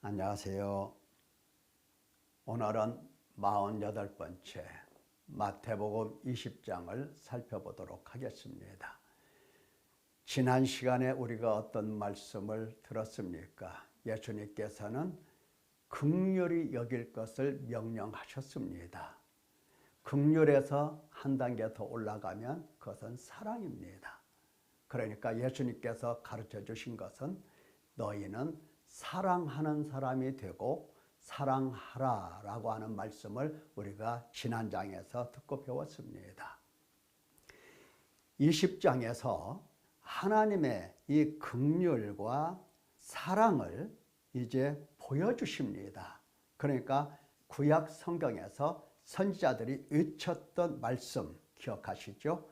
안녕하세요. 오늘은 48번째 마태복음 20장을 살펴보도록 하겠습니다. 지난 시간에 우리가 어떤 말씀을 들었습니까? 예수님께서는 긍휼히 여길 것을 명령하셨습니다. 긍휼에서 한 단계 더 올라가면 그것은 사랑입니다. 그러니까 예수님께서 가르쳐 주신 것은 너희는 사랑하는 사람이 되고 사랑하라 라고 하는 말씀을 우리가 지난 장에서 듣고 배웠습니다. 20장에서 하나님의 이 긍휼과 사랑을 이제 보여주십니다. 그러니까 구약 성경에서 선지자들이 외쳤던 말씀 기억하시죠?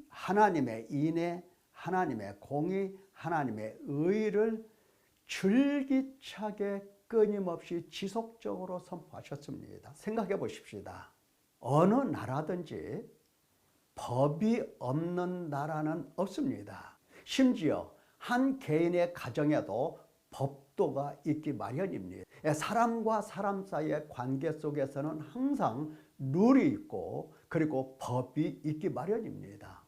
하나님의 인애, 하나님의 공의, 하나님의 의를 줄기차게 끊임없이 지속적으로 선포하셨습니다. 생각해 보십시다. 어느 나라든지 법이 없는 나라는 없습니다. 심지어 한 개인의 가정에도 법도가 있기 마련입니다. 사람과 사람 사이의 관계 속에서는 항상 룰이 있고 그리고 법이 있기 마련입니다.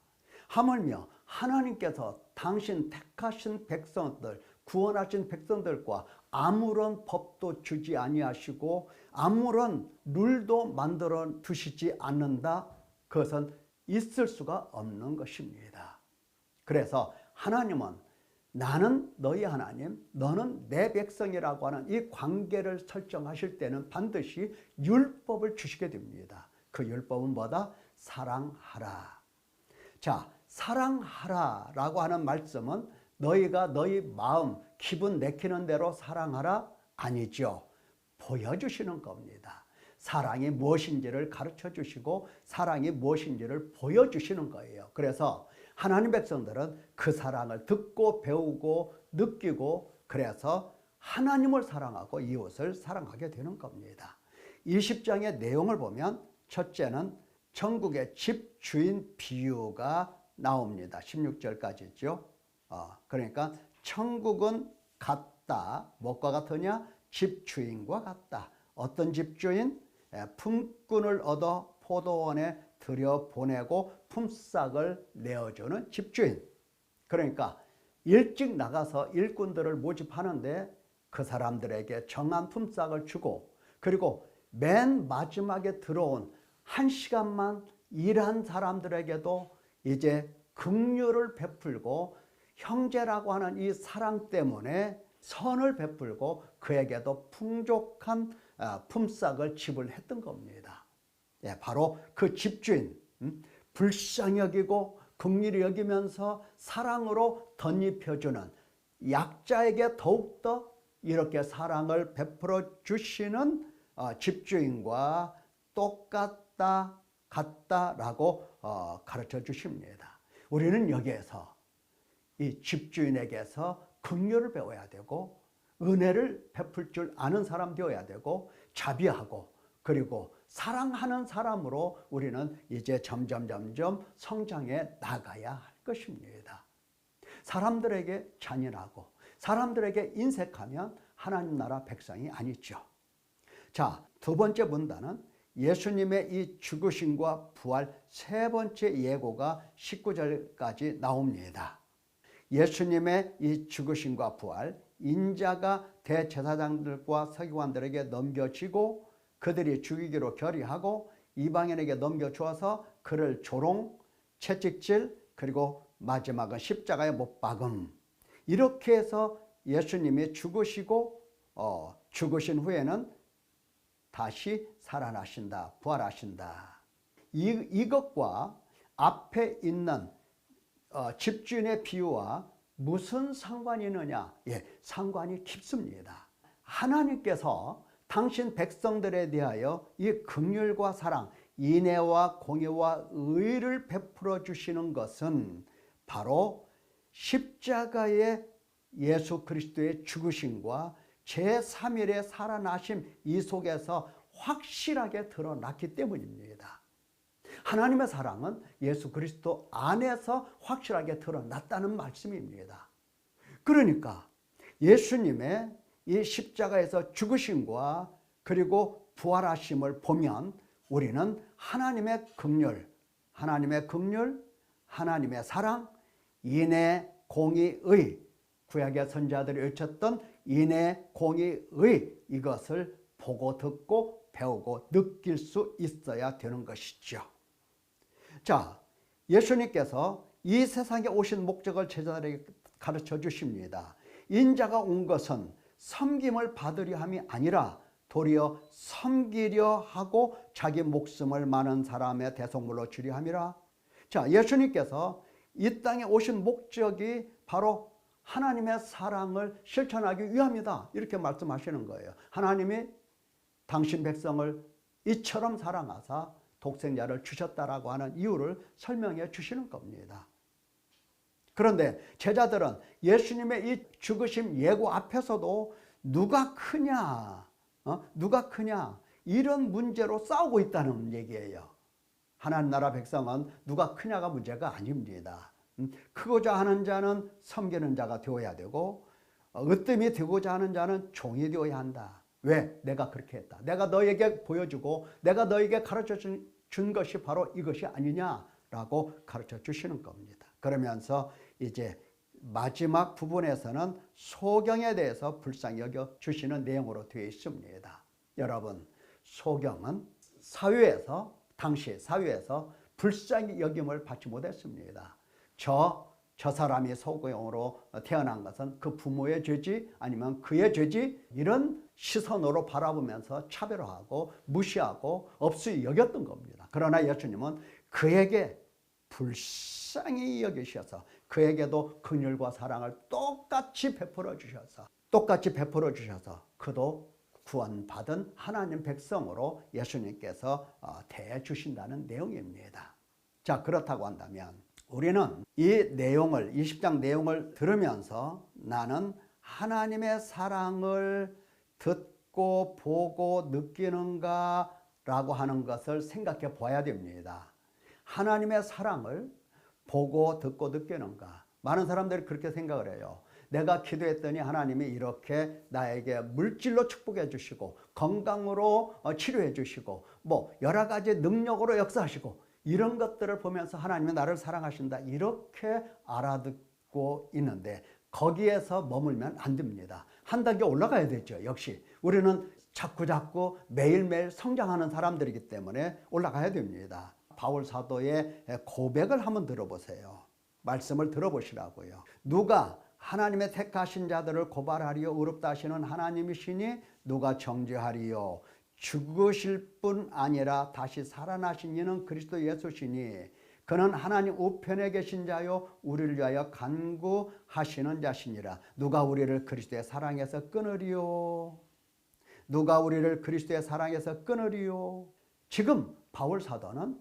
하물며 하나님께서 당신 택하신 백성들, 구원하신 백성들과 아무런 법도 주지 아니하시고 아무런 룰도 만들어 두시지 않는다. 그것은 있을 수가 없는 것입니다. 그래서 하나님은 나는 너희 하나님, 너는 내 백성이라고 하는 이 관계를 설정하실 때는 반드시 율법을 주시게 됩니다. 그 율법은 뭐다? 사랑하라. 자, 사랑하라 라고 하는 말씀은 너희가 너희 마음, 기분 내키는 대로 사랑하라? 아니죠. 보여주시는 겁니다. 사랑이 무엇인지를 가르쳐 주시고 사랑이 무엇인지를 보여주시는 거예요. 그래서 하나님 백성들은 그 사랑을 듣고 배우고 느끼고 그래서 하나님을 사랑하고 이웃을 사랑하게 되는 겁니다. 20장의 내용을 보면 첫째는 천국의 집주인 비유가 나옵니다. 16절까지죠. 그러니까 천국은 같다. 무엇과 같으냐? 집주인과 같다. 어떤 집주인? 품꾼을 얻어 포도원에 들여보내고 품삯을 내어주는 집주인. 그러니까 일찍 나가서 일꾼들을 모집하는데 그 사람들에게 정한 품삯을 주고 그리고 맨 마지막에 들어온 1시간만 일한 사람들에게도 이제 긍휼을 베풀고 형제라고 하는 이 사랑 때문에 선을 베풀고 그에게도 풍족한 품삯을 지불했던 겁니다. 바로 그 집주인, 불쌍히 여기고 긍휼히 여기면서 사랑으로 덧입혀주는 약자에게 더욱더 이렇게 사랑을 베풀어 주시는 집주인과 똑같다, 같다라고 가르쳐 주십니다. 우리는 여기에서 이 집주인에게서 긍휼을 배워야 되고 은혜를 베풀 줄 아는 사람 되어야 되고 자비하고 그리고 사랑하는 사람으로 우리는 이제 점점 성장해 나가야 할 것입니다. 사람들에게 잔인하고 사람들에게 인색하면 하나님 나라 백성이 아니죠. 자, 두 번째 문단은 예수님의 이 죽으심과 부활 세 번째 예고가 19절까지 나옵니다. 예수님의 이 죽으심과 부활, 인자가 대제사장들과 서기관들에게 넘겨지고 그들이 죽이기로 결의하고 이방인에게 넘겨주어서 그를 조롱, 채찍질, 그리고 마지막은 십자가에 못 박음. 이렇게 해서 예수님이 죽으시고 죽으신 후에는 다시 살아나신다, 부활하신다. 이것과 앞에 있는 집주인의 비유와 무슨 상관이 있느냐? 상관이 깊습니다. 하나님께서 당신 백성들에 대하여 이 긍휼과 사랑, 인애와 공의와 의를 베풀어 주시는 것은 바로 십자가의 예수 그리스도의 죽으심과 제3일의 살아나심 이 속에서 확실하게 드러났기 때문입니다. 하나님의 사랑은 예수 그리스도 안에서 확실하게 드러났다는 말씀입니다. 그러니까 예수님의 이 십자가에서 죽으심과 그리고 부활하심을 보면 우리는 하나님의 긍휼, 하나님의 사랑, 인애, 공의, 의, 구약의 선지자들이 외쳤던 인애, 공의, 의, 이것을 보고 듣고 배우고 느낄 수 있어야 되는 것이죠. 자, 예수님께서 이 세상에 오신 목적을 제자들에게 가르쳐 주십니다. 인자가 온 것은 섬김을 받으려 함이 아니라 도리어 섬기려 하고 자기 목숨을 많은 사람의 대속물로 주려 함이라. 자, 예수님께서 이 땅에 오신 목적이 바로 하나님의 사랑을 실천하기 위함이다, 이렇게 말씀하시는 거예요. 하나님이 당신 백성을 이처럼 사랑하사 독생자를 주셨다라고 하는 이유를 설명해 주시는 겁니다. 그런데 제자들은 예수님의 이 죽으심 예고 앞에서도 누가 크냐, 누가 크냐, 이런 문제로 싸우고 있다는 얘기예요. 하나님 나라 백성은 누가 크냐가 문제가 아닙니다. 크고자 하는 자는 섬기는 자가 되어야 되고, 으뜸이 되고자 하는 자는 종이 되어야 한다. 왜? 내가 그렇게 했다. 내가 너에게 보여주고 내가 너에게 가르쳐 준 것이 바로 이것이 아니냐라고 가르쳐 주시는 겁니다. 그러면서 이제 마지막 부분에서는 소경에 대해서 불쌍히 여겨 주시는 내용으로 되어 있습니다. 여러분, 소경은 당시 사회에서 불쌍히 여김을 받지 못했습니다. 저 사람이 소경으로 태어난 것은 그 부모의 죄지 아니면 그의 죄지, 이런 시선으로 바라보면서 차별화하고 무시하고 없이 여겼던 겁니다. 그러나 예수님은 그에게 불쌍히 여기셔서 그에게도 긍휼과 사랑을 똑같이 베풀어 주셔서 그도 구원받은 하나님 백성으로 예수님께서 대해 주신다는 내용입니다. 자, 그렇다고 한다면 우리는 이 내용을, 20장 내용을 들으면서 나는 하나님의 사랑을 듣고 보고 느끼는가 라고 하는 것을 생각해 봐야 됩니다. 하나님의 사랑을 보고 듣고 느끼는가. 많은 사람들이 그렇게 생각을 해요. 내가 기도했더니 하나님이 이렇게 나에게 물질로 축복해 주시고 건강으로 치료해 주시고 뭐 여러 가지 능력으로 역사하시고, 이런 것들을 보면서 하나님이 나를 사랑하신다, 이렇게 알아듣고 있는데 거기에서 머물면 안 됩니다. 한 단계 올라가야 되죠. 역시 우리는 자꾸 매일매일 성장하는 사람들이기 때문에 올라가야 됩니다. 바울 사도의 고백을 한번 들어보세요. 말씀을 들어보시라고요. 누가 하나님의 택하신 자들을 고발하리요 의롭다 하시는 하나님이시니 누가 정죄하리요. 죽으실 뿐 아니라 다시 살아나신 이는 그리스도 예수시니 그는 하나님 우편에 계신 자요 우리를 위하여 간구하시는 자시니라. 누가 우리를 그리스도의 사랑에서 끊으리요. 누가 우리를 그리스도의 사랑에서 끊으리요. 지금 바울 사도는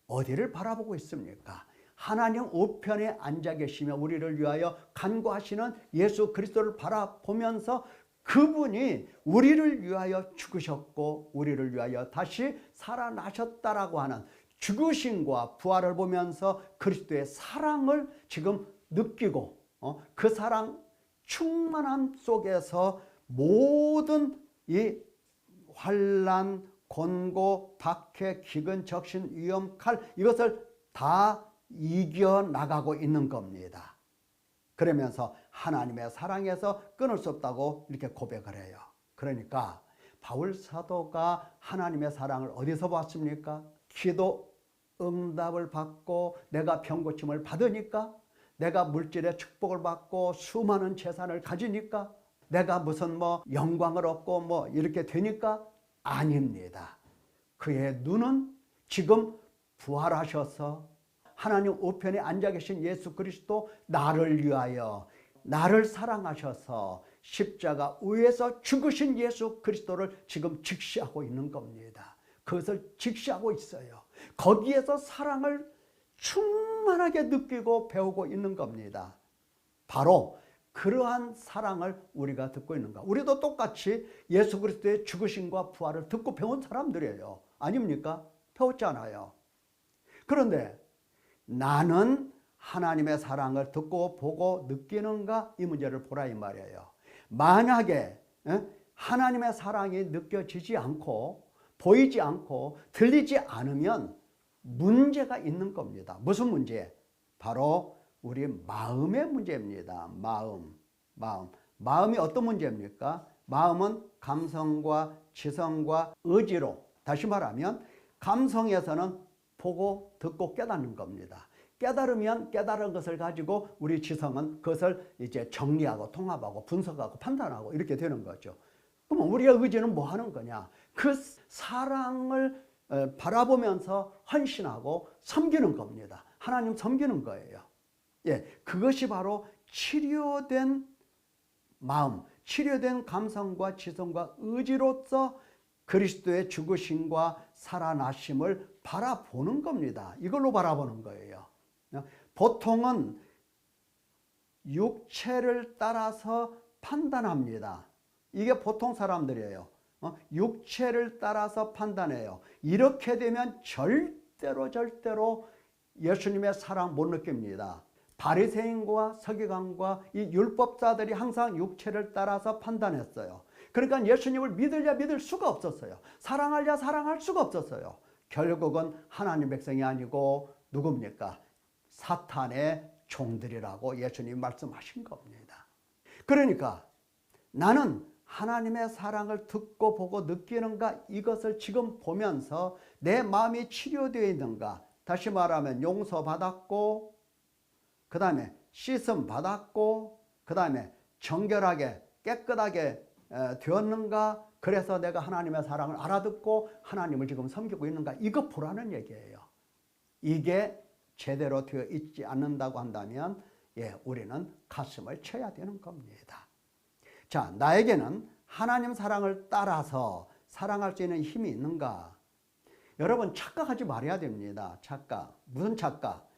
어디를 바라보고 있습니까? 하나님 우편에 앉아 계시며 우리를 위하여 간구하시는 예수 그리스도를 바라보면서 그분이 우리를 위하여 죽으셨고 우리를 위하여 다시 살아나셨다라고 하는 죽으심과 부활을 보면서 그리스도의 사랑을 지금 느끼고 그 사랑 충만함 속에서 모든 이 환난, 곤고, 박해, 기근, 적신, 위험, 칼, 이것을 다 이겨나가고 있는 겁니다. 그러면서 하나님의 사랑에서 끊을 수 없다고 이렇게 고백을 해요. 그러니까 바울 사도가 하나님의 사랑을 어디서 봤습니까? 기도 응답을 받고 내가 병고침을 받으니까? 내가 물질의 축복을 받고 수많은 재산을 가지니까? 내가 무슨 영광을 얻고 이렇게 되니까? 아닙니다. 그의 눈은 지금 부활하셔서 하나님 우편에 앉아 계신 예수 그리스도, 나를 위하여 나를 사랑하셔서 십자가 위에서 죽으신 예수 그리스도를 지금 직시하고 있는 겁니다. 그것을 직시하고 있어요. 거기에서 사랑을 충만하게 느끼고 배우고 있는 겁니다. 바로 그러한 사랑을 우리가 듣고 있는가? 우리도 똑같이 예수 그리스도의 죽으심과 부활을 듣고 배운 사람들이에요. 아닙니까? 배웠잖아요. 그런데 나는 하나님의 사랑을 듣고 보고 느끼는가? 이 문제를 보라 이 말이에요. 만약에 하나님의 사랑이 느껴지지 않고 보이지 않고 들리지 않으면 문제가 있는 겁니다. 무슨 문제? 바로 우리 마음의 문제입니다. 마음이 어떤 문제입니까? 마음은 감성과 지성과 의지로, 다시 말하면 감성에서는 보고 듣고 깨닫는 겁니다. 깨달으면 깨달은 것을 가지고 우리 지성은 그것을 이제 정리하고 통합하고 분석하고 판단하고 이렇게 되는 거죠. 그럼 우리의 의지는 뭐 하는 거냐? 그 사랑을 바라보면서 헌신하고 섬기는 겁니다. 하나님 섬기는 거예요. 예, 그것이 바로 치료된 마음, 치료된 감성과 지성과 의지로서 그리스도의 죽으심과 살아나심을 바라보는 겁니다. 이걸로 바라보는 거예요. 보통은 육체를 따라서 판단합니다. 이게 보통 사람들이에요. 육체를 따라서 판단해요. 이렇게 되면 절대로 예수님의 사랑 못 느낍니다. 바리새인과 서기관과 이 율법자들이 항상 육체를 따라서 판단했어요. 그러니까 예수님을 믿으려 믿을 수가 없었어요. 사랑하려 사랑할 수가 없었어요. 결국은 하나님 백성이 아니고 누굽니까? 사탄의 종들이라고 예수님 말씀하신 겁니다. 그러니까 나는 하나님의 사랑을 듣고 보고 느끼는가, 이것을 지금 보면서 내 마음이 치료되어 있는가. 다시 말하면 용서받았고, 그 다음에 씻음 받았고, 그 다음에 정결하게 깨끗하게 되었는가. 그래서 내가 하나님의 사랑을 알아듣고 하나님을 지금 섬기고 있는가. 이거 보라는 얘기예요. 이게 제대로 되어 있지 않는다고 한다면 우리는 가슴을 쳐야 되는 겁니다. 자, 나에게는 하나님 사랑을 따라서 사랑할 수 있는 힘이 있는가? 여러분, 착각하지 말아야 됩니다. 착각. 무슨 착각?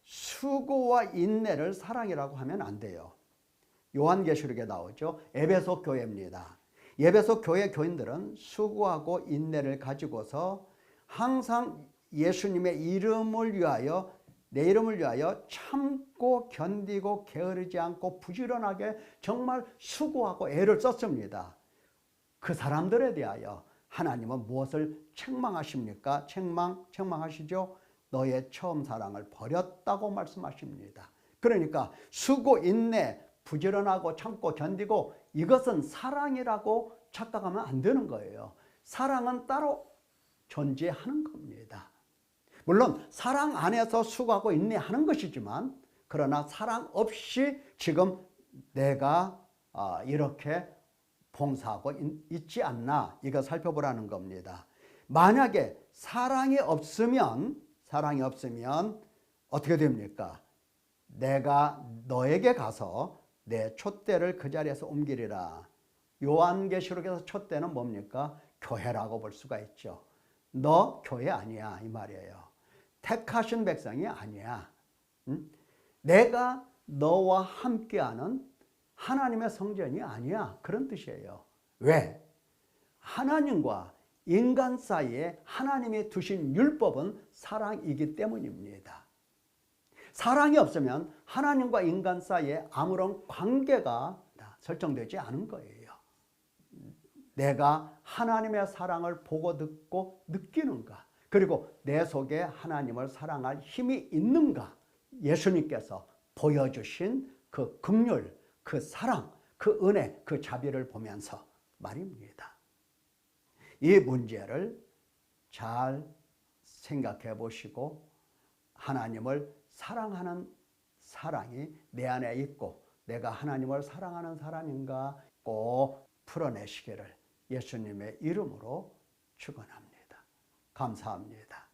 수고와 인내를 사랑이라고 하면 안 돼요. 요한계시록에 나오죠. 에베소 교회입니다. 에베소 교회 교인들은 수고하고 인내를 가지고서 항상 예수님의 이름을 위하여, 내 이름을 위하여 참고 견디고 게으르지 않고 부지런하게 정말 수고하고 애를 썼습니다. 그 사람들에 대하여 하나님은 무엇을 책망하십니까? 책망하시죠? 너의 처음 사랑을 버렸다고 말씀하십니다. 그러니까 수고, 인내, 부지런하고 참고 견디고, 이것은 사랑이라고 착각하면 안 되는 거예요. 사랑은 따로 존재하는 겁니다. 물론 사랑 안에서 수고하고 인내하는 것이지만, 그러나 사랑 없이 지금 내가 이렇게 봉사하고 있지 않나, 이거 살펴보라는 겁니다. 만약에 사랑이 없으면 어떻게 됩니까? 내가 너에게 가서 내 촛대를 그 자리에서 옮기리라. 요한계시록에서 촛대는 뭡니까? 교회라고 볼 수가 있죠. 너 교회 아니야, 이 말이에요. 택하신 백성이 아니야. 내가 너와 함께하는 하나님의 성전이 아니야. 그런 뜻이에요. 왜? 하나님과 인간 사이에 하나님이 두신 율법은 사랑이기 때문입니다. 사랑이 없으면 하나님과 인간 사이에 아무런 관계가 설정되지 않은 거예요. 내가 하나님의 사랑을 보고 듣고 느끼는가? 그리고 내 속에 하나님을 사랑할 힘이 있는가? 예수님께서 보여주신 그 긍휼, 그 사랑, 그 은혜, 그 자비를 보면서 말입니다. 이 문제를 잘 생각해 보시고 하나님을 사랑하는 사랑이 내 안에 있고 내가 하나님을 사랑하는 사람인가 꼭 풀어내시기를 예수님의 이름으로 축원합니다. 감사합니다.